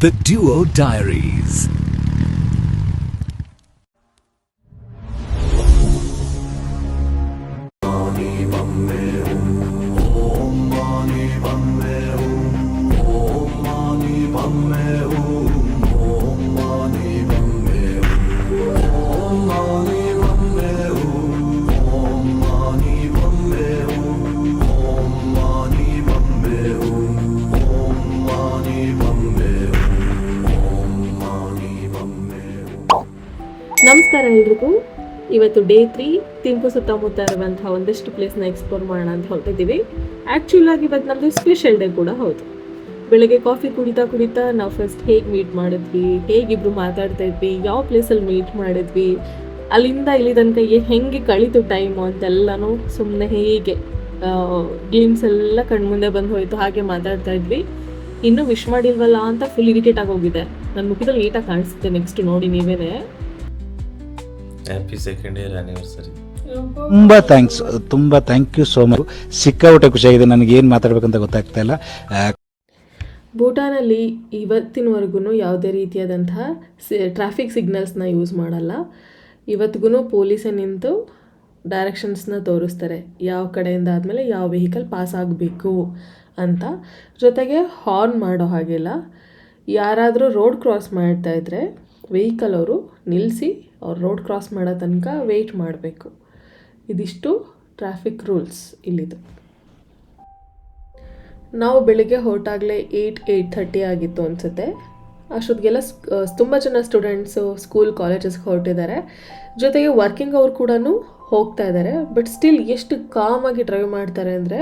The Duo Diaries. ನಮಸ್ಕಾರ ಎಲ್ರಿಗೂ. ಇವತ್ತು ಡೇ 3 ತಿಂಪು ಸುತ್ತಮುತ್ತ ಇರುವಂತಹ ಒಂದಷ್ಟು ಪ್ಲೇಸ್ನ ಎಕ್ಸ್ಪ್ಲೋರ್ ಮಾಡೋಣ ಅಂತ ಹೊರಟಿದ್ದೀವಿ. ಆ್ಯಕ್ಚುಲ್ ಆಗಿ ಇವತ್ತು ನಮ್ಮದು ಸ್ಪೆಷಲ್ ಡೇ ಕೂಡ ಹೌದು. ಬೆಳಗ್ಗೆ ಕಾಫಿ ಕುಡಿತಾ ನಾವು ಫಸ್ಟ್ ಹೇಗೆ ಮೀಟ್ ಮಾಡಿದ್ವಿ, ಹೇಗಿಬ್ರು ಮಾತಾಡ್ತಾ ಇದ್ವಿ, ಯಾವ ಪ್ಲೇಸಲ್ಲಿ ಮೀಟ್ ಮಾಡಿದ್ವಿ, ಅಲ್ಲಿಂದ ಇಲ್ಲಿ ತನಕ ಹೆಂಗೆ ಕಳೀತು ಟೈಮು ಅಂತೆಲ್ಲನೂ ಸುಮ್ಮನೆ ಹೀಗೆ ಗೇಮ್ಸ್ ಎಲ್ಲ ಕಣ್ಮುಂದೆ ಬಂದು ಹೋಯಿತು. ಹಾಗೆ ಮಾತಾಡ್ತಾ ಇದ್ವಿ. ಇನ್ನೂ ವಿಶ್ ಮಾಡಿಲ್ವಲ್ಲ ಅಂತ ಫುಲ್ ಇರಿಟೇಟ್ ಆಗೋಗಿದೆ. ನನ್ನ ಮುಖದಲ್ಲಿ ನೀಟಾಗಿ ಕಾಣಿಸುತ್ತೆ. ನೆಕ್ಸ್ಟ್ ನೋಡಿ ನೀವೇನೆ. Happy second year anniversary. ತುಂಬ ಥ್ಯಾಂಕ್ ಯು ಸೋ ಮಚ್. ಸಿಕ್ಕಾಪಟ್ಟೆ ಖುಷಿಯಾಗಿದೆ. ನನಗೆ ಏನು ಮಾತಾಡ್ಬೇಕಂತ ಗೊತ್ತಾಗ್ತಾ ಇಲ್ಲ. ಭೂಟಾನಲ್ಲಿ ಇವತ್ತಿನವರೆಗೂ ಯಾವುದೇ ರೀತಿಯಾದಂತಹ ಟ್ರಾಫಿಕ್ ಸಿಗ್ನಲ್ಸ್ನ ಯೂಸ್ ಮಾಡಲ್ಲ. ಇವತ್ತಿಗೂ ಪೊಲೀಸೇ ನಿಂತು ಡೈರೆಕ್ಷನ್ಸ್ನ ತೋರಿಸ್ತಾರೆ, ಯಾವ ಕಡೆಯಿಂದ ಆದಮೇಲೆ ಯಾವ ವೆಹಿಕಲ್ ಪಾಸ್ ಆಗಬೇಕು ಅಂತ. ಜೊತೆಗೆ ಹಾರ್ನ್ ಮಾಡೋ ಹಾಗಿಲ್ಲ. ಯಾರಾದರೂ ರೋಡ್ ಕ್ರಾಸ್ ಮಾಡ್ತಾಯಿದ್ರೆ ವೆಹಿಕಲ್ ಅವರು ನಿಲ್ಲಿಸಿ ಅವ್ರು ರೋಡ್ ಕ್ರಾಸ್ ಮಾಡೋ ತನಕ ವೆಯ್ಟ್ ಮಾಡಬೇಕು. ಇದಿಷ್ಟು ಟ್ರಾಫಿಕ್ ರೂಲ್ಸ್ ಇಲ್ಲಿದು. ನಾವು ಬೆಳಿಗ್ಗೆ ಹೊರಟಾಗಲೇ 8:30 ಆಗಿತ್ತು ಅನಿಸುತ್ತೆ. ಅಷ್ಟೊತ್ತಿಗೆಲ್ಲ ತುಂಬ ಜನ ಸ್ಟೂಡೆಂಟ್ಸು ಸ್ಕೂಲ್ ಕಾಲೇಜಸ್ಗೆ ಹೊರಟಿದ್ದಾರೆ. ಜೊತೆಗೆ ವರ್ಕಿಂಗ್ ಅವ್ರು ಕೂಡ ಹೋಗ್ತಾ ಇದ್ದಾರೆ. ಬಟ್ ಸ್ಟಿಲ್ ಎಷ್ಟು ಕಾಮಾಗಿ ಡ್ರೈವ್ ಮಾಡ್ತಾರೆ ಅಂದರೆ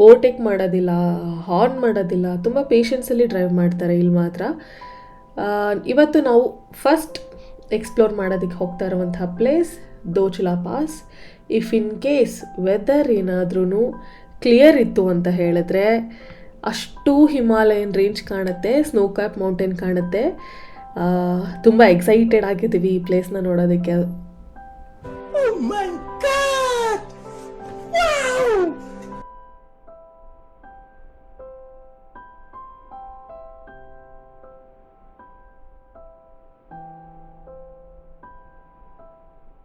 ಓವರ್ಟೇಕ್ ಮಾಡೋದಿಲ್ಲ, ಹಾರ್ನ್ ಮಾಡೋದಿಲ್ಲ, ತುಂಬ ಪೇಷನ್ಸಲ್ಲಿ ಡ್ರೈವ್ ಮಾಡ್ತಾರೆ ಇಲ್ಲಿ ಮಾತ್ರ. ಇವತ್ತು ನಾವು ಫಸ್ಟ್ ಎಕ್ಸ್ಪ್ಲೋರ್ ಮಾಡೋದಕ್ಕೆ ಹೋಗ್ತಾ ಇರುವಂತಹ place Dochula pass. If in case weather ಏನಾದ್ರೂ ಕ್ಲಿಯರ್ ಇತ್ತು ಅಂತ ಹೇಳಿದ್ರೆ ಅಷ್ಟು ಹಿಮಾಲಯನ್ ರೇಂಜ್ ಕಾಣುತ್ತೆ, ಸ್ನೋ ಕ್ಯಾಪ್ ಮೌಂಟೇನ್ ಕಾಣುತ್ತೆ. ತುಂಬ ಎಕ್ಸೈಟೆಡ್ ಆಗಿದ್ದೀವಿ ಈ ಪ್ಲೇಸ್ನ ನೋಡೋದಕ್ಕೆ.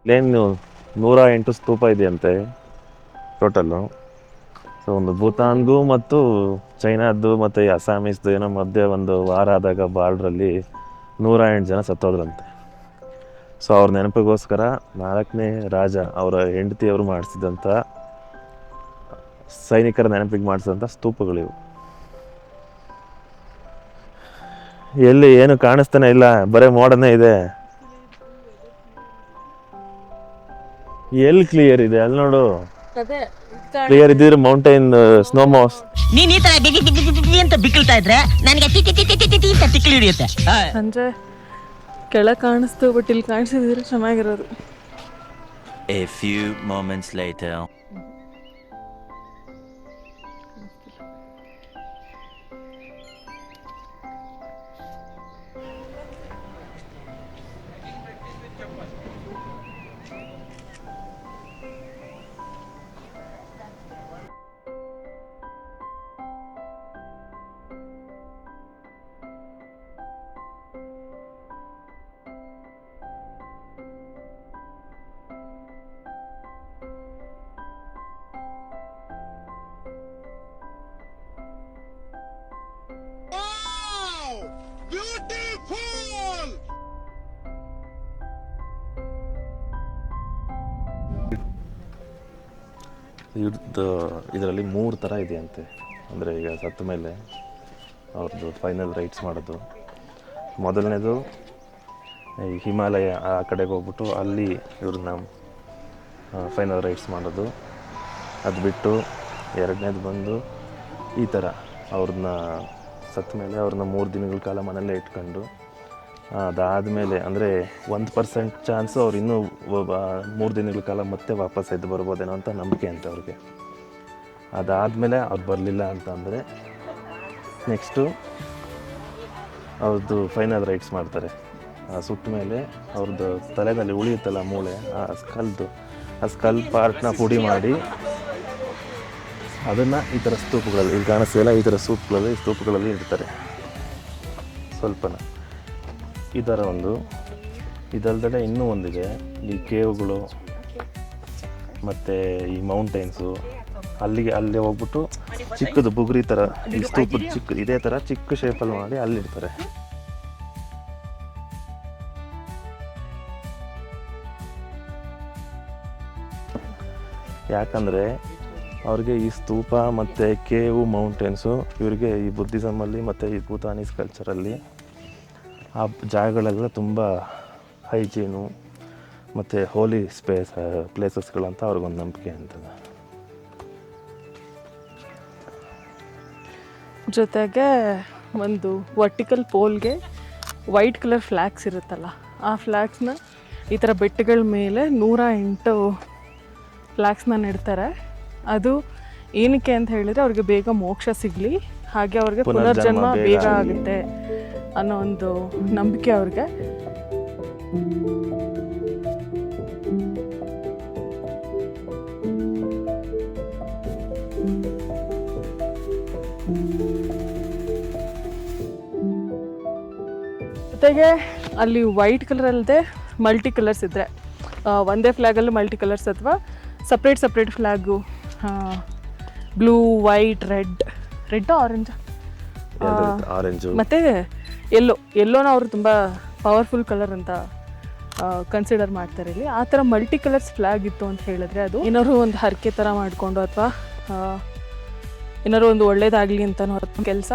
ಇಲ್ಲೇನು 108 ಸ್ತೂಪ ಇದೆಯಂತೆ ಟೋಟಲ್ಲು. ಸೊ ಒಂದು ಭೂತಾನ್ಗೂ ಮತ್ತು ಚೈನಾದ್ದು ಮತ್ತು ಅಸ್ಸಾಮೀಸ್ದು ಏನೋ ಮಧ್ಯೆ ಒಂದು ವಾರ ಆದಾಗ ಬಾರ್ಡ್ರಲ್ಲಿ 108 ಜನ ಸತ್ತೋದ್ರಂತೆ. ಸೊ ಅವ್ರ ನೆನಪಿಗೋಸ್ಕರ 4ನೇ ರಾಜ ಅವರ ಹೆಂಡತಿಯವರು ಮಾಡಿಸಿದಂಥ ಸೈನಿಕರ ನೆನಪಿಗೆ ಮಾಡಿಸಿದಂಥ ಸ್ತೂಪಗಳಿವು. ಎಲ್ಲಿ ಏನು ಕಾಣಿಸ್ತಾನೆ ಇಲ್ಲ, ಬರೀ ಮೋಡನೇ ಇದೆ. ಎಲ್ಲಿ ಕ್ಲಿಯರ್ ಇದೆ ಅಲ್ಲಿ ನೋಡು. ಕ್ಲಿಯರ್ ಇದ್ದಿದ್ರೆ ಮೌಂಟೈನ್ ಸ್ನೋ ಮೌಸ್. ನೀನ್ ಈ ತರ ಬಿಗಿ ಅಂತ ಬಿಕ್ಕಳ್ತಾ ಇದ್ರೆ ನನಗೆ ಅಂತ ತಿಕ್ಲಿ ಹಿಡಿಯುತ್ತೆ. ಅಂದ್ರೆ ಕೆಳಗೆ ಕಾಣಿಸ್ತು, ಬಟ್ ಇಲ್ಲಿ ಕಾಣಿಸಿದ್ರೆ ಚೆನ್ನಾಗಿರೋದು. A few moments later. ಇದರಲ್ಲಿ 3 ಥರ ಇದೆಯಂತೆ. ಅಂದರೆ ಈಗ ಸತ್ತ ಮೇಲೆ ಅವ್ರದ್ದು ಫೈನಲ್ ರೈಟ್ಸ್ ಮಾಡೋದು. ಮೊದಲನೇದು ಈ ಹಿಮಾಲಯ ಆ ಕಡೆಗೆ ಹೋಗ್ಬಿಟ್ಟು ಅಲ್ಲಿ ಇವ್ರನ್ನ ಫೈನಲ್ ರೈಟ್ಸ್ ಮಾಡೋದು. ಅದು ಬಿಟ್ಟು ಎರಡನೇದು ಬಂದು ಈ ಥರ ಅವ್ರನ್ನ ಸತ್ತ ಮೇಲೆ ಅವ್ರನ್ನ 3 ದಿನಗಳ ಕಾಲ ಮನೆಯಲ್ಲೇ ಇಟ್ಕೊಂಡು, ಅದಾದಮೇಲೆ ಅಂದರೆ 1% ಚಾನ್ಸು ಅವ್ರು ಇನ್ನೂ 3 ದಿನಗಳ ಕಾಲ ಮತ್ತೆ ವಾಪಸ್ ಎದ್ದು ಬರ್ಬೋದೇನೋ ಅಂತ ನಂಬಿಕೆ ಅಂತ ಅವ್ರಿಗೆ. ಅದಾದಮೇಲೆ ಅವ್ರು ಬರಲಿಲ್ಲ ಅಂತ ಅಂದರೆ ನೆಕ್ಸ್ಟು ಅವ್ರದ್ದು ಫೈನಲ್ ರೈಟ್ಸ್ ಮಾಡ್ತಾರೆ. ಸುಟ್ಟ ಮೇಲೆ ಅವ್ರದ್ದು ತಲೆಯಲ್ಲಿ ಉಳಿಯುತ್ತಲ್ಲ ಮೂಳೆ, ಆ ಸ್ಕಲ್ ಪಾರ್ಟ್ನ ಪುಡಿ ಮಾಡಿ ಅದನ್ನು ಈ ಥರ ಸ್ತೂಪಗಳಲ್ಲಿ, ಇಲ್ಲಿ ಕಾಣಿಸ್ತಿಲ್ಲ, ಈ ಥರ ಸ್ತೂಪಗಳಲ್ಲಿ ಇಡ್ತಾರೆ. ಸೊ ಸ್ವಲ್ಪನ ಈ ಥರ ಒಂದು. ಇದಲ್ದಡೆ ಇನ್ನೂ ಒಂದಿದೆ, ಈ ಕೇವ್ಗಳು ಮತ್ತು ಈ ಮೌಂಟೇನ್ಸು. ಅಲ್ಲಿ ಹೋಗ್ಬಿಟ್ಟು ಚಿಕ್ಕದು ಬುಗುರಿ ಥರ ಈ ಸ್ತೂಪದ ಚಿಕ್ಕ ಇದೇ ಥರ ಚಿಕ್ಕ ಶೇಪಲ್ಲಿ ಮಾಡಿ ಅಲ್ಲಿಡ್ತಾರೆ. ಯಾಕಂದರೆ ಅವ್ರಿಗೆ ಈ ಸ್ತೂಪ ಮತ್ತು ಕೇವು ಮೌಂಟೇನ್ಸು ಇವ್ರಿಗೆ ಈ ಬುದ್ಧಿಸಮಲ್ಲಿ ಮತ್ತು ಈ ಭೂತಾನೀಸ್ ಕಲ್ಚರಲ್ಲಿ ಆ ಜಾಗಗಳೆಲ್ಲ ತುಂಬ ಹೈಜೀನು ಮತ್ತು ಹೋಲಿ ಪ್ಲೇಸಸ್ಗಳಂತ ಅವ್ರಿಗೊಂದು ನಂಬಿಕೆ ಅಂತದೆ. ಜೊತೆಗೆ ಒಂದು ವರ್ಟಿಕಲ್ ಪೋಲ್ಗೆ ವೈಟ್ ಕಲರ್ ಫ್ಲ್ಯಾಗ್ಸ್ ಇರುತ್ತಲ್ಲ, ಆ ಫ್ಲ್ಯಾಗ್ಸ್ನ ಈ ಥರ ಬೆಟ್ಟಗಳ ಮೇಲೆ 108 ಫ್ಲ್ಯಾಗ್ಸ್ನ ನೆಡ್ತಾರೆ. ಅದು ಏನಕ್ಕೆ ಅಂತ ಹೇಳಿದರೆ ಅವ್ರಿಗೆ ಬೇಗ ಮೋಕ್ಷ ಸಿಗಲಿ, ಹಾಗೆ ಅವ್ರಿಗೆ ಪುನರ್ಜನ್ಮ ಬೇಗ ಆಗುತ್ತೆ ಅನ್ನೋ ಒಂದು ನಂಬಿಕೆ ಅವ್ರಿಗೆ. ಜೊತೆಗೆ ಅಲ್ಲಿ ವೈಟ್ ಕಲರ್ ಅಲ್ಲದೆ ಮಲ್ಟಿ ಕಲರ್ಸ್ ಇದ್ದರೆ, ಒಂದೇ ಫ್ಲ್ಯಾಗಲ್ಲೂ ಮಲ್ಟಿ ಕಲರ್ಸ್ ಅಥವಾ separate flag, blue, white, red orange ಮತ್ತು ಎಲ್ಲೋನ ಅವರು ತುಂಬ ಪವರ್ಫುಲ್ ಕಲರ್ ಅಂತ ಕನ್ಸಿಡರ್ ಮಾಡ್ತಾರೆ ಇಲ್ಲಿ. ಆ ಥರ ಮಲ್ಟಿ ಕಲರ್ಸ್ ಫ್ಲ್ಯಾಗ್ ಇತ್ತು ಅಂತ ಹೇಳಿದ್ರೆ ಅದು ಏನಾದ್ರು ಒಂದು ಹರಕೆ ಥರ ಮಾಡಿಕೊಂಡು ಅಥವಾ ಏನಾದ್ರು ಒಂದು ಒಳ್ಳೇದಾಗಲಿ ಅಂತನೋ ಕೆಲಸ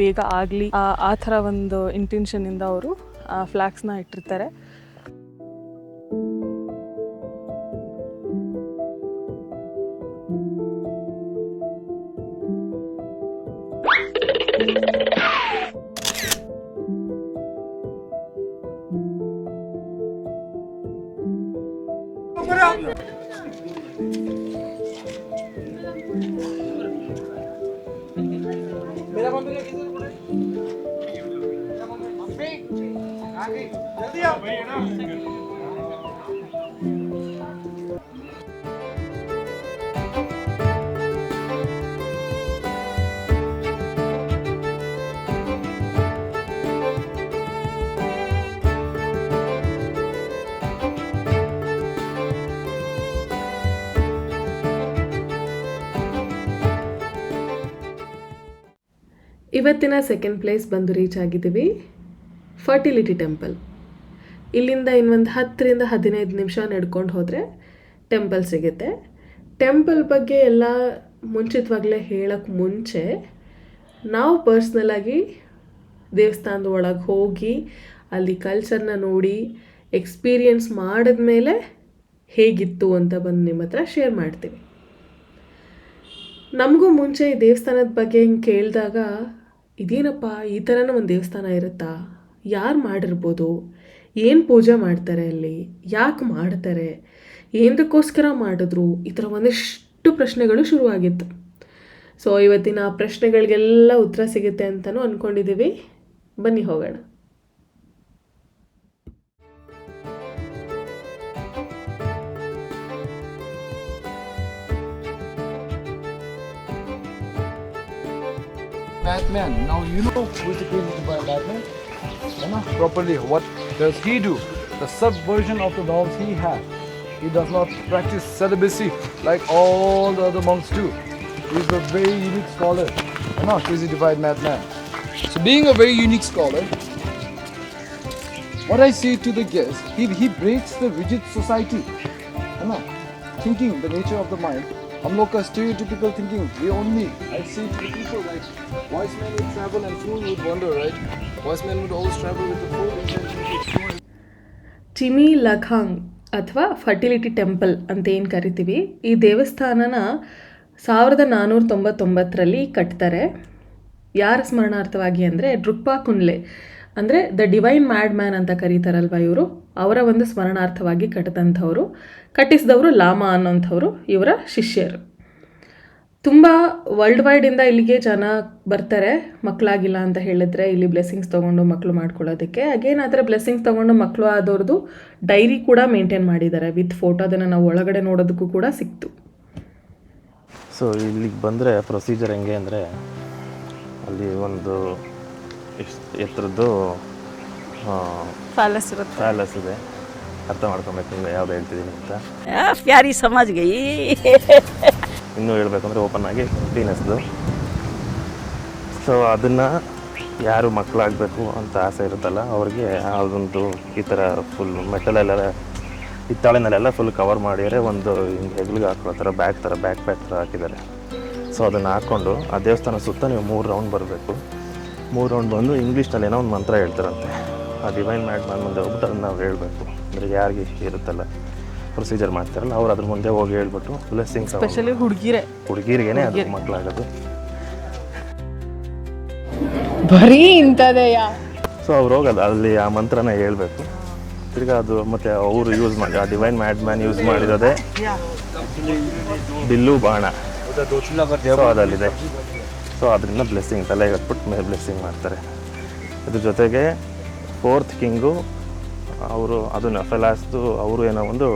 ಬೇಗ ಆಗಲಿ ಆ ಥರ ಒಂದು ಇಂಟೆನ್ಷನಿಂದ ಅವರು ಆ ಫ್ಲ್ಯಾಗ್ಸ್ನ ಇಟ್ಟಿರ್ತಾರೆ. ಇವತ್ತಿನ ಸೆಕೆಂಡ್ ಪ್ಲೇಸ್ ಬಂದು ರೀಚ್ ಆಗಿದ್ದೀವಿ, ಫರ್ಟಿಲಿಟಿ ಟೆಂಪಲ್. ಇಲ್ಲಿಂದ ಇನ್ನೊಂದು 10ರಿಂದ 15 ನಿಮಿಷ ನಡ್ಕೊಂಡು ಹೋದರೆ ಟೆಂಪಲ್ ಸಿಗುತ್ತೆ. ಟೆಂಪಲ್ ಬಗ್ಗೆ ಎಲ್ಲ ಮುಂಚಿತವಾಗಲೇ ಹೇಳೋಕ್ಕೆ ಮುಂಚೆ ನಾವು ಪರ್ಸ್ನಲಾಗಿ ದೇವಸ್ಥಾನದ ಒಳಗೆ ಹೋಗಿ ಅಲ್ಲಿ ಕಲ್ಚರ್ನ ನೋಡಿ ಎಕ್ಸ್ಪೀರಿಯನ್ಸ್ ಮಾಡಿದ್ಮೇಲೆ ಹೇಗಿತ್ತು ಅಂತ ಬಂದು ನಿಮ್ಮ ಹತ್ರ ಶೇರ್ ಮಾಡ್ತೀವಿ. ನಮಗೂ ಮುಂಚೆ ಈ ದೇವಸ್ಥಾನದ ಬಗ್ಗೆ ಹಿಂಗೆ ಕೇಳಿದಾಗ ಇದೇನಪ್ಪ ಈ ಥರನೂ ಒಂದು ದೇವಸ್ಥಾನ ಇರುತ್ತಾ, ಯಾರು ಮಾಡಿರ್ಬೋದು, ಏನು ಪೂಜೆ ಮಾಡ್ತಾರೆ ಅಲ್ಲಿ, ಯಾಕೆ ಮಾಡ್ತಾರೆ, ಏನಕ್ಕೋಸ್ಕರ ಮಾಡಿದ್ರು, ಈ ಥರ ಒಂದಿಷ್ಟು ಪ್ರಶ್ನೆಗಳು ಶುರುವಾಗಿತ್ತು. ಸೊ ಇವತ್ತಿನ ಆ ಪ್ರಶ್ನೆಗಳಿಗೆಲ್ಲ ಉತ್ತರ ಸಿಗುತ್ತೆ ಅಂತಲೂ ಅಂದ್ಕೊಂಡಿದ್ದೀವಿ. ಬನ್ನಿ ಹೋಗೋಣ. Batman. Now you know who is the crazy Batman? Properly, what does he do? The subversion of the norms he has. He does not practice celibacy like all the other monks do. He is a very unique scholar. Crazy divide madman. So being a very unique scholar, what I say to the guest, he breaks the rigid society. Thinking, the nature of the mind. हम लोग का stereotypical thinking, we only, I say to the people like, wise men would travel and fool would wander, right? Wise men would always travel with the full intention to explore. ಚಿಮಿ ಲಖಾಂಗ್ ಅಥವಾ fertility temple ಅಂತ ಏನು ಕರಿತೀವಿ, ಈ ದೇವಸ್ಥಾನನ 1499ರಲ್ಲಿ ಕಟ್ತಾರೆ. ಯಾರ ಸ್ಮರಣಾರ್ಥವಾಗಿ ಅಂದರೆ ಡ್ರುಕ್ಪಾ ಕುನ್ಲೆ ಅಂದರೆ the divine mad man ಅಂತ ಕರೀತಾರಲ್ವ ಇವರು, ಅವರ ಒಂದು ಸ್ಮರಣಾರ್ಥವಾಗಿ ಕಟ್ಟಿದಂಥವ್ರು. ಕಟ್ಟಿಸಿದವರು ಲಾಮಾ ಅನ್ನೋಂಥವ್ರು ಇವರ ಶಿಷ್ಯರು. ತುಂಬ ವರ್ಲ್ಡ್ ವೈಡಿಂದ ಇಲ್ಲಿಗೆ ಜನ ಬರ್ತಾರೆ ಮಕ್ಕಳಾಗಿಲ್ಲ ಅಂತ ಹೇಳಿದ್ರೆ ಇಲ್ಲಿ ಬ್ಲೆಸ್ಸಿಂಗ್ಸ್ ತೊಗೊಂಡು ಮಕ್ಕಳು ಮಾಡ್ಕೊಳ್ಳೋದಕ್ಕೆ. ಅಗೇನ್ ಆ ಥರ ಬ್ಲೆಸ್ಸಿಂಗ್ಸ್ ತೊಗೊಂಡು ಮಕ್ಕಳು ಆದವ್ರದ್ದು ಡೈರಿ ಕೂಡ ಮೇಂಟೈನ್ ಮಾಡಿದ್ದಾರೆ ವಿತ್ ಫೋಟೋ. ಅದನ್ನು ನಾವು ಒಳಗಡೆ ನೋಡೋದಕ್ಕೂ ಕೂಡ ಸಿಕ್ತು. ಸೊ ಇಲ್ಲಿಗೆ ಬಂದರೆ ಪ್ರೊಸೀಜರ್ ಹೆಂಗೆ ಅಂದರೆ ಅಲ್ಲಿ ಒಂದು ಇಷ್ಟು ಎತ್ತರದ್ದು ಪ್ಯಾಲೇಸ್ ಇರುತ್ತೆ. ಪ್ಯಾಲೇಸ್ ಇದೆ. ಅರ್ಥ ಮಾಡ್ಕೊಬೇಕು ಯಾವ್ದು ಹೇಳ್ತಿದ್ದೀನಿ ಅಂತ. ಪ್ಯಾರಿ ಸಮಾಜ್ಗೆ ಇನ್ನೂ ಹೇಳ್ಬೇಕಂದ್ರೆ ಓಪನ್ ಆಗಿ ಟೀನೆಸ್ದು. ಸೊ ಅದನ್ನು ಯಾರು ಮಕ್ಕಳಾಗಬೇಕು ಅಂತ ಆಸೆ ಇರುತ್ತಲ್ಲ ಅವ್ರಿಗೆ ಅದೊಂದು ಈ ಥರ ಫುಲ್ ಮೆಟಲೆಲ್ಲ ಹಿತ್ತಾಳೆನಲ್ಲೆಲ್ಲ ಫುಲ್ ಕವರ್ ಮಾಡಿದರೆ ಒಂದು ಹಿಂಗೆ ಹೆಗ್ಲಿಗೆ ಹಾಕೋ ಥರ ಬ್ಯಾಕ್ ಪ್ಯಾಕ್ ಥರ ಹಾಕಿದ್ದಾರೆ. ಸೊ ಅದನ್ನು ಹಾಕ್ಕೊಂಡು ಆ ದೇವಸ್ಥಾನ ಸುತ್ತ ನೀವು 3 ರೌಂಡ್ ಬರಬೇಕು. 3 ರೌಂಡ್ ಬಂದು ಇಂಗ್ಲೀಷ್ನಲ್ಲಿ ಏನೋ ಒಂದು ಮಂತ್ರ ಹೇಳ್ತಾರಂತೆ. ಆ ಡಿವೈನ್ ಮ್ಯಾಡ್ ಮುಂದೆ ಹೋಗ್ಬಿಟ್ಟು ಅದನ್ನು ನಾವು ಹೇಳಬೇಕು. ಅಂದರೆ ಯಾರಿಗೆ ಇರುತ್ತಲ್ಲ ಪ್ರೊಸೀಜರ್ ಮಾಡ್ತಾರಲ್ಲ ಅವ್ರು ಅದ್ರ ಮುಂದೆ ಹೋಗಿ ಹೇಳ್ಬಿಟ್ಟು ಬ್ಲೆಸ್ಸಿಂಗ್ಸ್, ಸ್ಪೆಷಲಿ ಹುಡುಗಿರಿಗೇನೆ ಅದು ಮಕ್ಕಳಾಗೋದು. ಬರೀ ಇಂಥದೆಯಾ? ಸೊ ಅವ್ರು ಹೋಗೋದು ಅಲ್ಲಿ ಆ ಮಂತ್ರನ ಹೇಳ್ಬೇಕು. ತಿರ್ಗಿ ಅದು ಮತ್ತು ಅವರು ಯೂಸ್ ಮಾಡಿ ಆ ಡಿವೈನ್ ಮ್ಯಾನ್ ಯೂಸ್ ಮಾಡಿರೋದೇ ಬಿಲ್ಲು ಬಾಣ. ಸೊ ಅದಲ್ಲಿದೆ. ಸೊ ಅದರಿಂದ ಬ್ಲೆಸ್ಸಿಂಗ್ ತಲೆಗೆ ಹತ್ಬಿಟ್ಟು ಮೇಲೆ ಬ್ಲೆಸ್ಸಿಂಗ್ ಮಾಡ್ತಾರೆ. ಇದ್ರ ಜೊತೆಗೆ 4th ಕಿಂಗು ಅವರು ಅದನ್ನು ಫೆಲಾಸ್ದು ಅವರು ಏನೋ ಒಂದು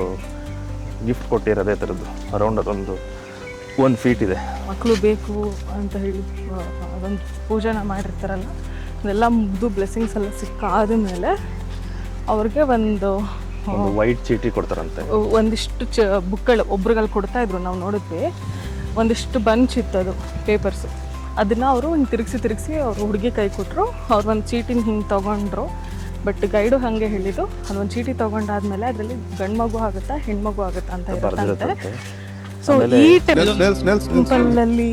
ಗಿಫ್ಟ್ ಕೊಟ್ಟಿರೋದೇ ಥರದ್ದು ಅರೌಂಡ್ ಅದೊಂದು 1 ಫೀಟ್ ಇದೆ. ಮಕ್ಕಳು ಬೇಕು ಅಂತ ಹೇಳಿ ಅದೊಂದು ಪೂಜೆನ ಮಾಡಿರ್ತಾರಲ್ಲ, ಅದೆಲ್ಲ ಮುಗಿದು ಬ್ಲೆಸ್ಸಿಂಗ್ಸ್ ಎಲ್ಲ ಸಿಕ್ಕಾದ ಮೇಲೆ ಅವ್ರಿಗೆ ಒಂದು ವೈಟ್ ಚೀಟಿ ಕೊಡ್ತಾರಂತೆ. ಒಂದಿಷ್ಟು ಬುಕ್ಗಳು ಒಬ್ರುಗಳು ಕೊಡ್ತಾ ಇದ್ರು, ನಾವು ನೋಡಿದ್ವಿ. ಒಂದಿಷ್ಟು ಬಂಚ್ ಇತ್ತದು ಪೇಪರ್ಸು. ಅದನ್ನು ಅವರು ಹಿಂಗೆ ತಿರುಗಿಸಿ ಅವ್ರು ಹುಡುಗಿ ಕೈ ಕೊಟ್ಟರು. ಅವ್ರು ಒಂದು ಚೀಟಿನ ಹಿಂಗೆ ತೊಗೊಂಡ್ರು. ಬಟ್ ಗೈಡು ಹಾಗೆ ಹೇಳಿದ್ದು, ಅದೊಂದು ಚೀಟಿ ತೊಗೊಂಡಾದ್ಮೇಲೆ ಅದರಲ್ಲಿ ಗಂಡು ಮಗು ಆಗುತ್ತಾ ಹೆಣ್ಮಗು ಆಗುತ್ತಾ ಅಂತ ಇರುತ್ತಂತೆ. ಸೊ ಈ ಟೆಂಪಲಲ್ಲಿ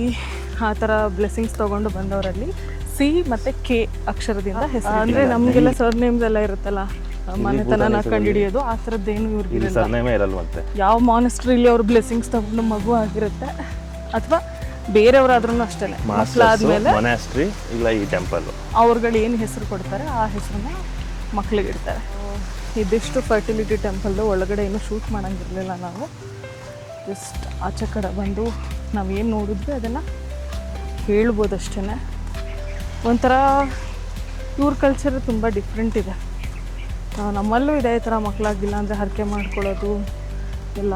ಆ ಥರ ಬ್ಲೆಸ್ಸಿಂಗ್ಸ್ ತೊಗೊಂಡು ಬಂದವರಲ್ಲಿ C ಮತ್ತು K ಅಕ್ಷರದಿಂದ ಹೆಸರು. ಅಂದರೆ ನಮಗೆಲ್ಲ ಸರ್ನೇಮ್ಸ್ ಎಲ್ಲ ಇರುತ್ತಲ್ಲ, ಮನೆತನ ಕಂಡುಹಿಡಿಯೋದು ಆ ಥರದ್ದೇನು ಇವ್ರಿಗಿರಲ್ಲ. ಯಾವ ಮಾನಿಸ್ಟ್ರಿಲಿ ಅವ್ರು ಬ್ಲೆಸ್ಸಿಂಗ್ಸ್ ತೊಗೊಂಡು ಮಗು ಆಗಿರುತ್ತೆ, ಅಥವಾ ಬೇರೆಯವರಾದ್ರೂ ಅಷ್ಟೇ ಮಕ್ಕಳಾದ್ಮೇಲೆ ಇಲ್ಲ ಈ ಟೆಂಪಲ್ ಅವ್ರುಗಳು ಏನು ಹೆಸರು ಕೊಡ್ತಾರೆ ಆ ಹೆಸರನ್ನ ಮಕ್ಕಳಿಗೆ ಇಡ್ತಾರೆ. ಇದಿಷ್ಟು ಫರ್ಟಿಲಿಟಿ ಟೆಂಪಲ್ದು ಒಳಗಡೆ ಏನು ಶೂಟ್ ಮಾಡೋಂಗಿರಲಿಲ್ಲ. ನಾವು ಜಸ್ಟ್ ಆಚೆ ಕಡೆ ಬಂದು ನಾವೇನು ನೋಡಿದ್ವಿ ಅದನ್ನು ಹೇಳ್ಬೋದು ಅಷ್ಟೇ. ಒಂಥರ ಇವ್ರ ಕಲ್ಚರ್ ತುಂಬ ಡಿಫ್ರೆಂಟ್ ಇದೆ. ನಮ್ಮಲ್ಲೂ ಇದೇ ಥರ ಮಕ್ಕಳಾಗಿಲ್ಲ ಅಂದರೆ ಹರಕೆ ಮಾಡ್ಕೊಳ್ಳೋದು ಎಲ್ಲ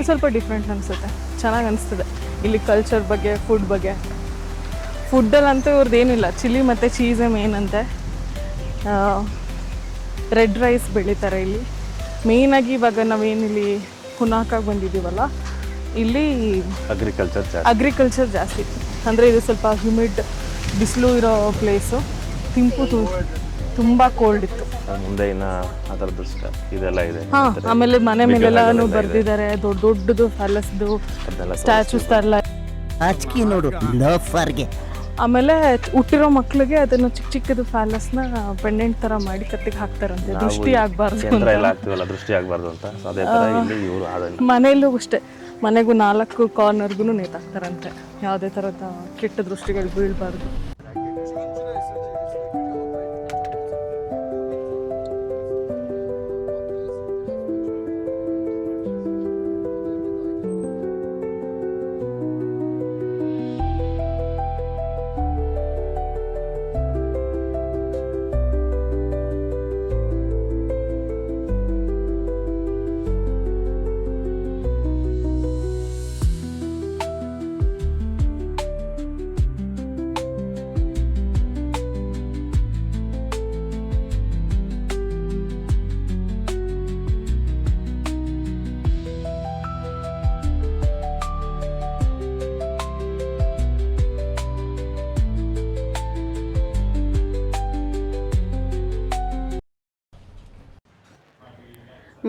ಸ್ವಲ್ಪ ಡಿಫ್ರೆಂಟ್ ಅನಿಸುತ್ತೆ. ಚೆನ್ನಾಗಿ ಅನಿಸ್ತದೆ ಇಲ್ಲಿ ಕಲ್ಚರ್ ಬಗ್ಗೆ, ಫುಡ್ ಬಗ್ಗೆ. ಫುಡ್ಡಲ್ಲಂತೂ ಇವ್ರದ್ದು ಏನಿಲ್ಲ, ಚಿಲ್ಲಿ ಮತ್ತು ಚೀಸೇ ಮೇನ್ ಅಂತೆ. ರೆಡ್ ರೈಸ್ ಬೆಳೀತಾರೆ ಇಲ್ಲಿ ಮೇಯ್ನಾಗಿ. ಇವಾಗ ನಾವೇನಿಲ್ಲಿ ಹುನಾಕಾಗಿ ಬಂದಿದ್ದೀವಲ್ಲ, ಇಲ್ಲಿ ಅಗ್ರಿಕಲ್ಚರ್ ಜಾಸ್ತಿ. ಅಂದರೆ ಇದು ಸ್ವಲ್ಪ ಹ್ಯೂಮಿಡ್ ಬಿಸಿಲು ಇರೋ ಪ್ಲೇಸು. ತುಂಬ ಕೋಲ್ಡ್ ಇತ್ತು ಮುಂದೆ. ಇನ್ನು ಅದರದ್ದು ಇದೆಲ್ಲ ಇದೆ. ಆಮೇಲೆ ಮನೆ ಮೇಲೆಲ್ಲ ಬರ್ದಿದ್ದಾರೆ ದೊಡ್ಡದು ಪ್ಯಾಲೇಸ್ದು ಸ್ಟ್ಯಾಚೂಸ್ ತರಲ್ಲ. ನೋಡು ಲೋಫರ್ಗೆ. ಆಮೇಲೆ ಹುಟ್ಟಿರೋ ಮಕ್ಳಿಗೆ ಅದನ್ನು ಚಿಕ್ಕದು ಪ್ಯಾಲೇಸ್ನ ಪೆಂಡೆಂಟ್ ಥರ ಮಾಡಿ ಕತ್ತಿಗೆ ಹಾಕ್ತಾರಂತೆ, ದೃಷ್ಟಿ ಆಗಬಾರ್ದು ಅಂತ. ಮನೆಯಲ್ಲೂ ಅಷ್ಟೇ, ಮನೆಗೂ 4 ಕಾರ್ನರ್ಗೂ ನೇತಾಕ್ತಾರಂತೆ, ಯಾವುದೇ ಥರದ ಕೆಟ್ಟ ದೃಷ್ಟಿಗಳು ಬೀಳಬಾರ್ದು.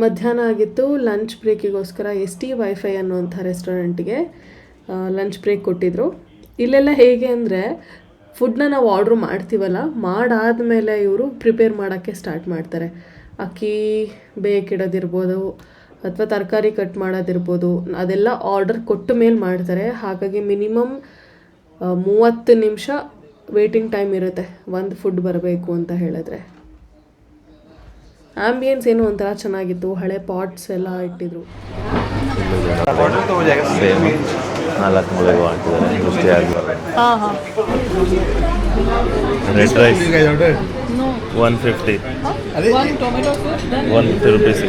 ಮಧ್ಯಾಹ್ನ ಆಗಿತ್ತು. ಲಂಚ್ ಬ್ರೇಕಿಗೋಸ್ಕರ ST ವೈಫೈ ಅನ್ನುವಂಥ ರೆಸ್ಟೋರೆಂಟ್ಗೆ ಲಂಚ್ ಬ್ರೇಕ್ ಕೊಟ್ಟಿದ್ರು. ಇಲ್ಲೆಲ್ಲ ಹೇಗೆ ಅಂದರೆ ಫುಡ್ನ ನಾವು ಆರ್ಡ್ರ್ ಮಾಡ್ತೀವಲ್ಲ, ಮಾಡಾದಮೇಲೆ ಇವರು ಪ್ರಿಪೇರ್ ಮಾಡೋಕ್ಕೆ ಸ್ಟಾರ್ಟ್ ಮಾಡ್ತಾರೆ. ಅಕ್ಕಿ ಬೇಕಿಡೋದಿರ್ಬೋದು ಅಥವಾ ತರಕಾರಿ ಕಟ್ ಮಾಡೋದಿರ್ಬೋದು, ಅದೆಲ್ಲ ಆರ್ಡರ್ ಕೊಟ್ಟ ಮೇಲೆ ಮಾಡ್ತಾರೆ. ಹಾಗಾಗಿ ಮಿನಿಮಮ್ 30 ನಿಮಿಷ ವೇಟಿಂಗ್ ಟೈಮ್ ಇರುತ್ತೆ ಒಂದು ಫುಡ್ ಬರಬೇಕು ಅಂತ ಹೇಳಿದ್ರೆ. ಆಂಬಿಯನ್ಸ್ ಏನೋ ಒಂಥರ ಚೆನ್ನಾಗಿತ್ತು. ಹಳೆ ಪಾಟ್ಸ್ ಎಲ್ಲ ಇಟ್ಟಿದ್ರು. 4 ಮೂಲೆಗೂ ಹಾಕಿದ್ದಾರೆ ದೃಷ್ಟಿಯಾಗಿ. Red rice 150, 1 rupees.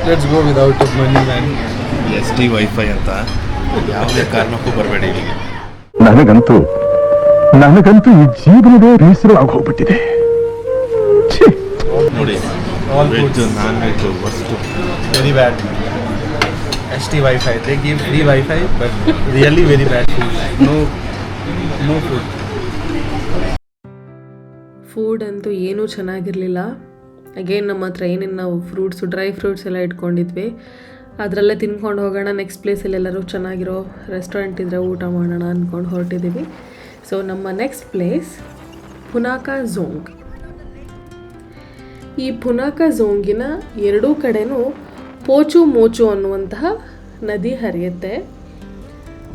Let's go without money, man. ST wifi ಅಂತ ಯಾವುದೇ ಕಾರಣಕ್ಕೂ ಬರಬೇಡಿ ಇಲ್ಲಿಗೆ. ನನಗಂತೂ ಈ ಜೀವನವೇ ಬೇಸರವಾಗಿ ಹೋಗ್ಬಿಟ್ಟಿದೆ. ನೋಡಿ ವೆಜ್ ನಾನ್ ವೆಜ್ ವಸ್ತು very bad. ST Wi-Fi. They give free Wi-Fi, but really very bad food. No food. Food ಅಂತೂ ಏನೂ ಚೆನ್ನಾಗಿರಲಿಲ್ಲ. ಅಗೇನ್ ನಮ್ಮ ಹತ್ರ ಏನೇನು ನಾವು ಡ್ರೈ ಫ್ರೂಟ್ಸ್ ಎಲ್ಲ ಇಟ್ಕೊಂಡಿದ್ವಿ, ಅದರಲ್ಲೇ ತಿನ್ಕೊಂಡು ಹೋಗೋಣ, ನೆಕ್ಸ್ಟ್ ಪ್ಲೇಸಲ್ಲಿ ಎಲ್ಲರೂ ಚೆನ್ನಾಗಿರೋ ರೆಸ್ಟೋರೆಂಟ್ ಇದ್ದರೆ ಊಟ ಮಾಡೋಣ ಅಂದ್ಕೊಂಡು ಹೊರಟಿದ್ದೀವಿ. ಸೊ ನಮ್ಮ ನೆಕ್ಸ್ಟ್ ಪ್ಲೇಸ್ ಪುನಾಕಾ ಝೋಂಗ್. ಈ ಪುನಾಕಾ ಝೋಂಗಿನ ಎರಡೂ ಕಡೆನೂ ಪೋಚು ಮೋಚು ಅನ್ನುವಂತಹ ನದಿ ಹರಿಯುತ್ತೆ.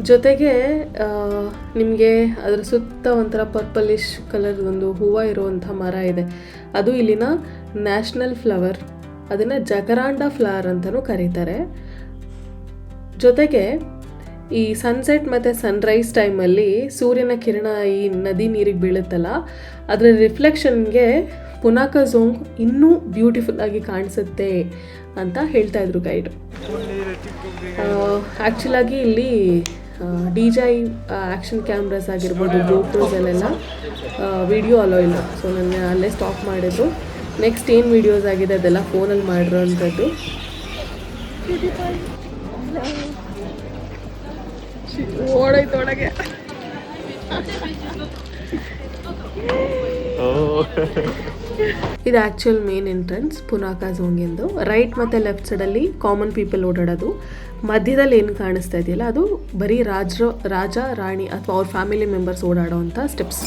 ಜೊತೆಗೆ ನಿಮಗೆ ಅದರ ಸುತ್ತ ಒಂಥರ ಪರ್ಪಲಿಶ್ ಕಲರ್ ಒಂದು ಹೂವು ಇರುವಂಥ ಮರ ಇದೆ. ಅದು ಇಲ್ಲಿನ ನ್ಯಾಷನಲ್ ಫ್ಲವರ್, ಅದನ್ನು ಜಕರಾಂಡ ಫ್ಲವರ್ ಅಂತಲೂ ಕರೀತಾರೆ. ಜೊತೆಗೆ ಈ ಸನ್ಸೆಟ್ ಮತ್ತು ಸನ್ರೈಸ್ ಟೈಮಲ್ಲಿ ಸೂರ್ಯನ ಕಿರಣ ಈ ನದಿ ನೀರಿಗೆ ಬೀಳುತ್ತಲ್ಲ, ಅದರ ರಿಫ್ಲೆಕ್ಷನ್ಗೆ ಪುನಾಕಾ ಝೋಂಗ್ ಇನ್ನೂ ಬ್ಯೂಟಿಫುಲ್ಲಾಗಿ ಕಾಣಿಸುತ್ತೆ ಅಂತ ಹೇಳ್ತಾ ಇದ್ರು ಗೈಡ್. ಆ್ಯಕ್ಚುಲಾಗಿ ಇಲ್ಲಿ DJI ಆ್ಯಕ್ಷನ್ ಕ್ಯಾಮ್ರಾಸ್ ಆಗಿರ್ಬೋದು, GoPros ವಿಡಿಯೋ ಅಲೋ ಇಲ್ಲ. ಸೊ ನನ್ನ ಅಲ್ಲೇ ಸ್ಟಾಪ್ ಮಾಡಿದ್ರು. ನೆಕ್ಸ್ಟ್ ಏನು ವೀಡಿಯೋಸ್ ಆಗಿದೆ ಅದೆಲ್ಲ ಫೋನಲ್ಲಿ ಮಾಡಿರೋ ಅಂಥದ್ದು. ಓಡೋಯ್ತು ಒಳಗೆ. ಇದು ಆ್ಯಕ್ಚುಯಲ್ ಮೇನ್ ಎಂಟ್ರೆನ್ಸ್ ಪುನಾಕಾ ಝೋಂಗಿಂದು. ರೈಟ್ ಮತ್ತು ಲೆಫ್ಟ್ ಸೈಡಲ್ಲಿ ಕಾಮನ್ ಪೀಪಲ್ ಓಡಾಡೋದು. ಮಧ್ಯದಲ್ಲಿ ಏನು ಕಾಣಿಸ್ತಾ ಇದೆಯಲ್ಲ ಅದು ಬರೀ ರಾಜ ರಾಣಿ ಅಥವಾ ಅವ್ರ ಫ್ಯಾಮಿಲಿ ಮೆಂಬರ್ಸ್ ಓಡಾಡೋ ಅಂಥ ಸ್ಟೆಪ್ಸ್.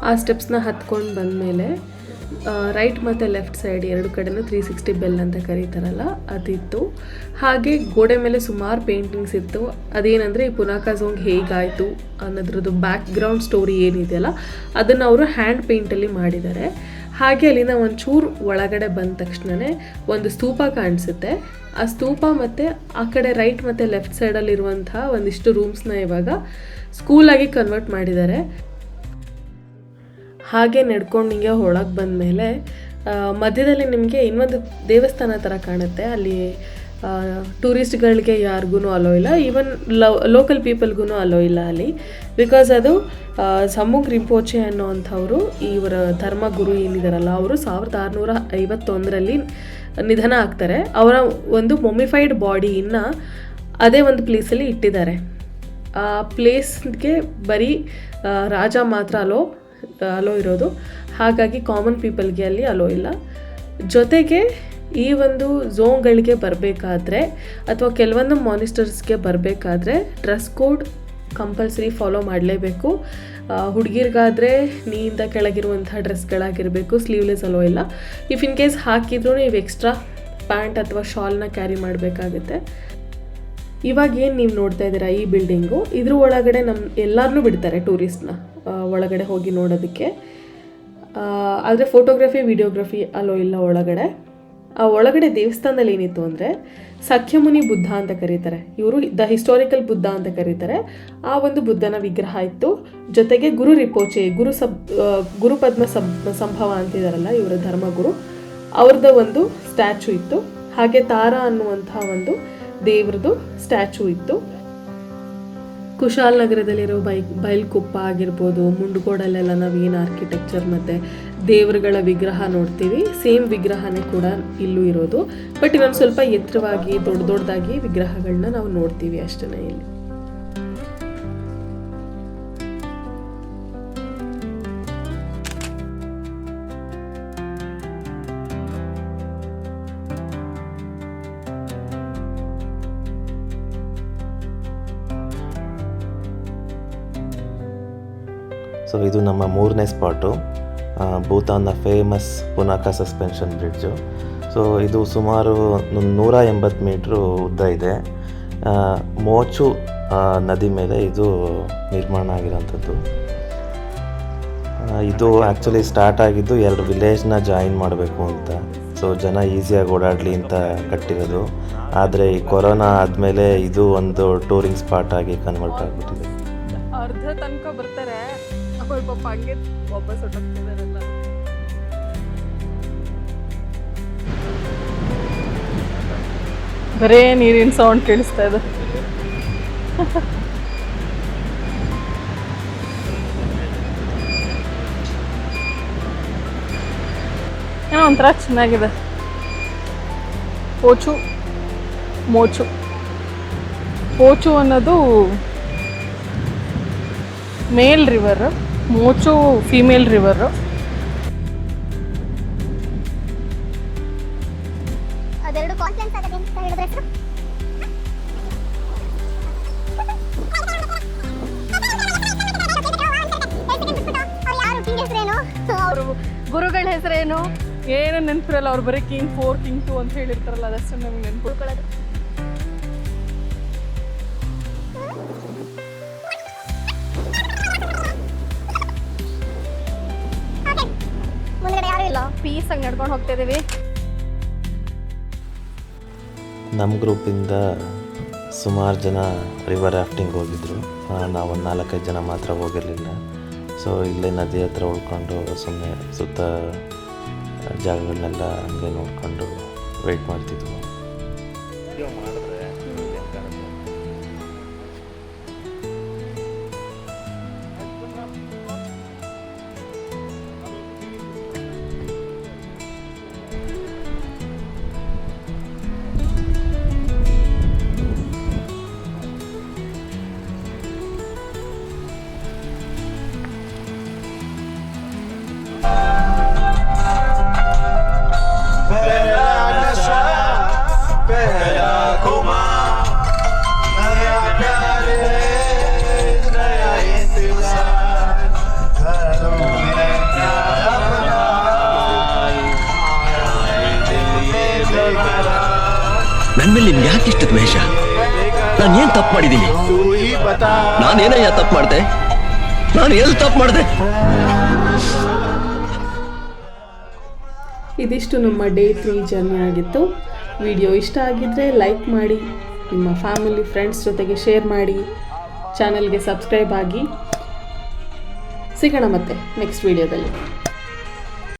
ಆ ಸ್ಟೆಪ್ಸ್ನ ಹತ್ಕೊಂಡು ಬಂದಮೇಲೆ ರೈಟ್ ಮತ್ತು ಲೆಫ್ಟ್ ಸೈಡ್ ಎರಡು ಕಡೆನೂ 360 ಬೆಲ್ ಅಂತ ಕರೀತಾರಲ್ಲ ಅದಿತ್ತು. ಹಾಗೆ ಗೋಡೆ ಮೇಲೆ ಸುಮಾರು ಪೇಂಟಿಂಗ್ಸ್ ಇತ್ತು. ಅದೇನೆಂದರೆ ಈ ಪುನಾಕಾ ಝೋಂಗ್ ಹೇಗಾಯಿತು ಅನ್ನೋದ್ರದ್ದು ಬ್ಯಾಕ್ ಗ್ರೌಂಡ್ ಸ್ಟೋರಿ ಏನಿದೆಯಲ್ಲ ಅದನ್ನು ಅವರು ಹ್ಯಾಂಡ್ ಪೇಂಟಲ್ಲಿ ಮಾಡಿದ್ದಾರೆ. ಹಾಗೆ ಅಲ್ಲಿಂದ ಒಂಚೂರು ಒಳಗಡೆ ಬಂದ ತಕ್ಷಣವೇ ಒಂದು ಸ್ತೂಪ ಕಾಣಿಸುತ್ತೆ. ಆ ಸ್ತೂಪ ಮತ್ತು ಆ ಕಡೆ ರೈಟ್ ಮತ್ತು ಲೆಫ್ಟ್ ಸೈಡಲ್ಲಿರುವಂಥ ಒಂದಿಷ್ಟು ರೂಮ್ಸ್ನ ಇವಾಗ ಸ್ಕೂಲಾಗಿ ಕನ್ವರ್ಟ್ ಮಾಡಿದ್ದಾರೆ. ಹಾಗೆ ನಡ್ಕೊಂಡು ಹಿಂಗೆ ಒಳಗೆ ಬಂದಮೇಲೆ ಮಧ್ಯದಲ್ಲಿ ನಿಮಗೆ ಇನ್ನೊಂದು ದೇವಸ್ಥಾನ ಥರ ಕಾಣುತ್ತೆ. ಅಲ್ಲಿ ಟೂರಿಸ್ಟ್ಗಳಿಗೆ ಯಾರಿಗೂ ಅಲೋ ಇಲ್ಲ, ಈವನ್ ಲೋಕಲ್ ಪೀಪಲ್ಗೂ ಅಲೋ ಇಲ್ಲ ಅಲ್ಲಿ. ಬಿಕಾಸ್ ಅದು ಸಮುಗ್ ರಿಂಪೋಚೆ ಅನ್ನೋವಂಥವ್ರು, ಇವರ ಧರ್ಮಗುರು ಏನಿದಾರಲ್ಲ ಅವರು 1651ರಲ್ಲಿ ನಿಧನ ಆಗ್ತಾರೆ. ಅವರ ಒಂದು ಮೊಮಿಫೈಡ್ ಬಾಡಿಯನ್ನು ಅದೇ ಒಂದು ಪ್ಲೇಸಲ್ಲಿ ಇಟ್ಟಿದ್ದಾರೆ. ಆ ಪ್ಲೇಸ್ಗೆ ಬರೀ ರಾಜ ಮಾತ್ರ ಅಲೋ ಇರೋದು. ಹಾಗಾಗಿ ಕಾಮನ್ ಪೀಪಲ್ಗೆ ಅಲ್ಲಿ ಅಲೋ ಇಲ್ಲ. ಜೊತೆಗೆ ಈ ಒಂದು ಝೋನ್ಗಳಿಗೆ ಬರಬೇಕಾದ್ರೆ ಅಥವಾ ಕೆಲವೊಂದು ಮಾನಿಸ್ಟರ್ಸ್ಗೆ ಬರಬೇಕಾದ್ರೆ ಡ್ರೆಸ್ ಕೋಡ್ ಕಂಪಲ್ಸರಿ ಫಾಲೋ ಮಾಡಲೇಬೇಕು. ಹುಡುಗಿರ್ಗಾದರೆ ನೀಯಿಂದ ಕೆಳಗಿರುವಂಥ ಡ್ರೆಸ್ಗಳಾಗಿರಬೇಕು, ಸ್ಲೀವ್ಲೆಸ್ ಅಲೋ ಇಲ್ಲ. ಇಫ್ ಇನ್ ಕೇಸ್ ಹಾಕಿದ್ರೂ ನೀವು ಎಕ್ಸ್ಟ್ರಾ ಪ್ಯಾಂಟ್ ಅಥವಾ ಶಾಲ್ನ ಕ್ಯಾರಿ ಮಾಡಬೇಕಾಗುತ್ತೆ. ಇವಾಗ ಏನು ನೀವು ನೋಡ್ತಾ ಇದ್ದೀರಾ ಈ ಬಿಲ್ಡಿಂಗು, ಇದ್ರ ಒಳಗಡೆ ಎಲ್ಲರನ್ನೂ ಬಿಡ್ತಾರೆ ಟೂರಿಸ್ಟ್ನ ಒಳಗಡೆ ಹೋಗಿ ನೋಡೋದಕ್ಕೆ. ಆದರೆ ಫೋಟೋಗ್ರಫಿ ವಿಡಿಯೋಗ್ರಫಿ ಅಲೋ ಇಲ್ಲ ಒಳಗಡೆ. ಆ ಒಳಗಡೆ ದೇವಸ್ಥಾನದಲ್ಲಿ ಏನಿತ್ತು ಅಂದರೆ ಸಖ್ಯಮುನಿ ಬುದ್ಧ ಅಂತ ಕರೀತಾರೆ, ಇವರು ದ ಹಿಸ್ಟಾರಿಕಲ್ ಬುದ್ಧ ಅಂತ ಕರೀತಾರೆ. ಆ ಒಂದು ಬುದ್ಧನ ವಿಗ್ರಹ ಇತ್ತು. ಜೊತೆಗೆ ಗುರು ರಿಪೋಚೆ, ಗುರುಪದ್ಮ ಸಂಭವ ಅಂತಿದಾರಲ್ಲ ಇವರ ಧರ್ಮಗುರು, ಅವ್ರದ್ದು ಒಂದು ಸ್ಟ್ಯಾಚು ಇತ್ತು. ಹಾಗೆ ತಾರಾ ಅನ್ನುವಂಥ ಒಂದು ದೇವ್ರದ್ದು ಸ್ಟ್ಯಾಚು ಇತ್ತು. ಕುಶಾಲನಗರದಲ್ಲಿರೋ ಬೈಲ್ಕುಪ್ಪ ಆಗಿರ್ಬೋದು, ಮುಂಡಗೋಡಲ್ಲೆಲ್ಲ ನಾವು ಏನು ಆರ್ಕಿಟೆಕ್ಚರ್ ಮತ್ತು ದೇವರುಗಳ ವಿಗ್ರಹ ನೋಡ್ತೀವಿ, ಸೇಮ್ ವಿಗ್ರಹನೇ ಕೂಡ ಇಲ್ಲೂ ಇರೋದು. ಬಟ್ ಇನ್ನೊಂದು ಸ್ವಲ್ಪ ಎತ್ತರವಾಗಿ ದೊಡ್ಡದಾಗಿ ವಿಗ್ರಹಗಳನ್ನ ನಾವು ನೋಡ್ತೀವಿ ಅಷ್ಟೇ ಇಲ್ಲಿ. ಸೊ ಇದು ನಮ್ಮ 3ನೇ ಸ್ಪಾಟು, ಭೂತಾನ್ನ famous Punakha suspension bridge. So ಇದು ಸುಮಾರು 180 ಮೀಟ್ರು ಉದ್ದ ಇದೆ. ಮೋಚು ನದಿ ಮೇಲೆ ಇದು ನಿರ್ಮಾಣ ಆಗಿರೋಂಥದ್ದು. ಇದು ಆ್ಯಕ್ಚುಲಿ ಸ್ಟಾರ್ಟ್ ಆಗಿದ್ದು 2 ವಿಲೇಜ್ನ ಜಾಯಿನ್ ಮಾಡಬೇಕು ಅಂತ. ಸೊ ಜನ ಈಸಿಯಾಗಿ ಓಡಾಡಲಿ ಅಂತ ಕಟ್ಟಿರೋದು. ಆದರೆ ಈ ಕೊರೋನಾ ಆದಮೇಲೆ ಇದು ಒಂದು ಟೂರಿಂಗ್ ಸ್ಪಾಟ್ ಆಗಿ ಕನ್ವರ್ಟ್ ಆಗಿಬಿಟ್ಟಿದೆ. ಅರ್ಧ ತನಕ ಬರ್ತಾರೆ, ಅವ್ರು ಪಾಪ ಹಂಗೆ ವಾಪಸ್ ಹೊಟ್ಟೋಗ್ತಿದಾರೆಲ್ಲ. ಬರೇ ನೀರಿನ ಸೌಂಡ್ ಕೇಳಿಸ್ತಾ ಇದೆ. ಏನೋ ಒಂಥರ ಚೆನ್ನಾಗಿದೆ. ಪೋಚು ಮೋಚು. ಪೋಚು ಅನ್ನೋದು ಮೇಲ್ ರಿವರ್, ಮೋಚು ಫೀಮೇಲ್ ರಿವರ್. ಅದೆರಡು ಕಾನ್ಫ್ಲೆನ್ಸ್ ಆಗದೆ ಅಂತ ಹೇಳಿದ್ರೆ ಹೆಸರು ಅವರು ಗುರುಗಳ ಹೆಸರೇನು ಏನು ನೆನಪಿರಲ್ಲ. ಅವ್ರು ಬರೀ ಕಿಂಗ್ 4 ಕಿಂಗ್ 2 ಅಂತ ಹೇಳಿರ್ತಾರಲ್ಲ, ಅದಷ್ಟು ನಮ್ಗೆ ನೆನ್ಪಿಡ್ಕೊಳ್ಳೋದು. ಮುಂದ್ಗಡೆ ಯಾರು ಇಲ್ಲ. ಪೀಸ್ ಹಂಗೆ ನಡ್ಕೊಂಡು ಹೋಗ್ತಾ ಇದೀವಿ. ನಮ್ಮ ಗ್ರೂಪಿಂದ ಸುಮಾರು ಜನ ರಿವರ್ ರಾಫ್ಟಿಂಗ್ ಹೋಗಿದ್ರು. ನಾವು 4-5 ಜನ ಮಾತ್ರ ಹೋಗಿರಲಿಲ್ಲ. ಸೊ ಇಲ್ಲೇ ನದಿ ಹತ್ರ ಉಳ್ಕೊಂಡು ಸುಮ್ಮನೆ ಸುತ್ತ ಜಾಗಗಳನ್ನೆಲ್ಲ ಹಂಗೆ ನೋಡಿಕೊಂಡು ವೆಯ್ಟ್ ಮಾಡ್ತಿದ್ವು. ನನ್ನ ಮೇಲೆ ನಿಮ್ಗೆ ಯಾಕೆ ಇಷ್ಟ ದ್ವೇಷ? ನಾನು ಏನ್ ತಪ್ಪು ಮಾಡಿದ್ದೀನಿ? ನಾನೇನಯ್ಯ ತಪ್ಪು ಮಾಡಿದೆ? ನಾನು ಎಲ್ಲಿ ತಪ್ಪು ಮಾಡಿದೆ? ಇದಿಷ್ಟು ನಮ್ಮ ಡೇ 3 ಜರ್ನಿ ಆಗಿತ್ತು. ವಿಡಿಯೋ ಇಷ್ಟ ಆಗಿದ್ದರೆ ಲೈಕ್ ಮಾಡಿ, ನಿಮ್ಮ ಫ್ಯಾಮಿಲಿ ಫ್ರೆಂಡ್ಸ್ ಜೊತೆಗೆ ಶೇರ್ ಮಾಡಿ, ಚಾನಲ್ಗೆ ಸಬ್ಸ್ಕ್ರೈಬ್ ಆಗಿ. ಸಿಗೋಣ ಮತ್ತೆ ನೆಕ್ಸ್ಟ್ ವಿಡಿಯೋದಲ್ಲಿ.